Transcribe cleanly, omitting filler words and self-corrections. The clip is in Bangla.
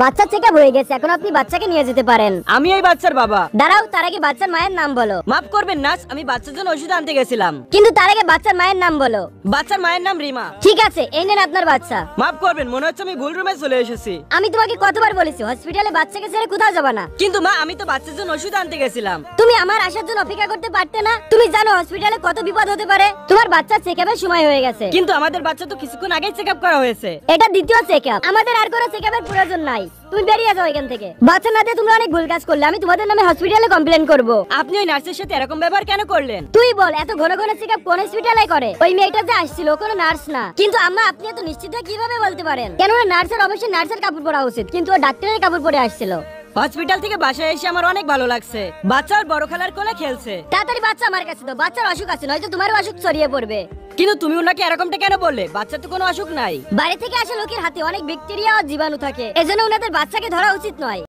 বাচ্চা চেকআপ হয়ে গেছে, এখন আপনি বাচ্চাকে নিয়ে যেতে পারেন। আমি এই বাচ্চার বাবা। দাঁড়াও, তার আগে বাচ্চার মায়ের নাম বলো। মাফ করবেন নার্স, আমি বাচ্চার জন্য ওষুধ আনতে গেছিলাম। কিন্তু তার আগে বাচ্চার মায়ের নাম বলো। বাচ্চার মায়ের নাম রিমা। ঠিক আছে, এই নেন আপনার বাচ্চা। মাফ করবেন, মনে হচ্ছে আমি ভুল রুমে চলে এসেছি। আমি তোমাকে কতবার বলেছি হসপিটালে বাচ্চাকে ছেড়ে কোথাও যাবে না। কিন্তু মা, আমি তো বাচ্চার জন্য ওষুধ আনতে গেছিলাম। তুমি আমার আসার জন্য অপেক্ষা করতে পারতে না? তুমি জানো হসপিটালে কত বিপদ হতে পারে। তোমার বাচ্চার চেকআপের সময় হয়ে গেছে। কিন্তু আমাদের বাচ্চা তো কিছুক্ষণ আগেই চেকআপ করা হয়েছে। এটা দ্বিতীয় চেকআপ, আমাদের আর কোনো চেকআপের প্রয়োজন নাই। তুমি বেরিয়ে যাও এখান থেকে। বাচ্চা না দিয়ে তোমরা অনেক ভুল কাজ করলে, আমি তোমাদের নামে হসপিটালে কমপ্লেন করব। আপনি ওই নার্সের সাথে এরকম ব্যবহার কেন করলেন? তুই বল, এত ঘন ঘন চেকআপ কোন হসপিটালে করে? ওই মেয়েটা যে আসছিল কোনো নার্স না। কিন্তু আম্মা, আপনি এত নিশ্চিত হয়ে কিভাবে বলতে পারেন? কেননা নার্সের অবশ্যই নার্সের কাপড় পরা উচিত, কিন্তু ও ডাক্তারের কাপড় পরে আসছিল। হসপিটাল থেকে বাসায় এসে আমার অনেক ভালো লাগছে। বাচ্চার বড় খালার কোলে খেলছে। তাড়াতাড়ি বাচ্চা আমার কাছে দাও, বাচ্চার অসুখ আছে, নয়তো তোমারও অসুখ ছড়িয়ে পড়বে। কিন্তু তুমি ওনাকে এরকমটা কেন বললে? বাচ্চার তো কোনো অসুখ নাই। বাইরে থেকে আসা লোকের হাতে অনেক ব্যাকটেরিয়া ও জীবাণু থাকে, এজন্য ওনাদের বাচ্চাকে ধরা উচিত নয়।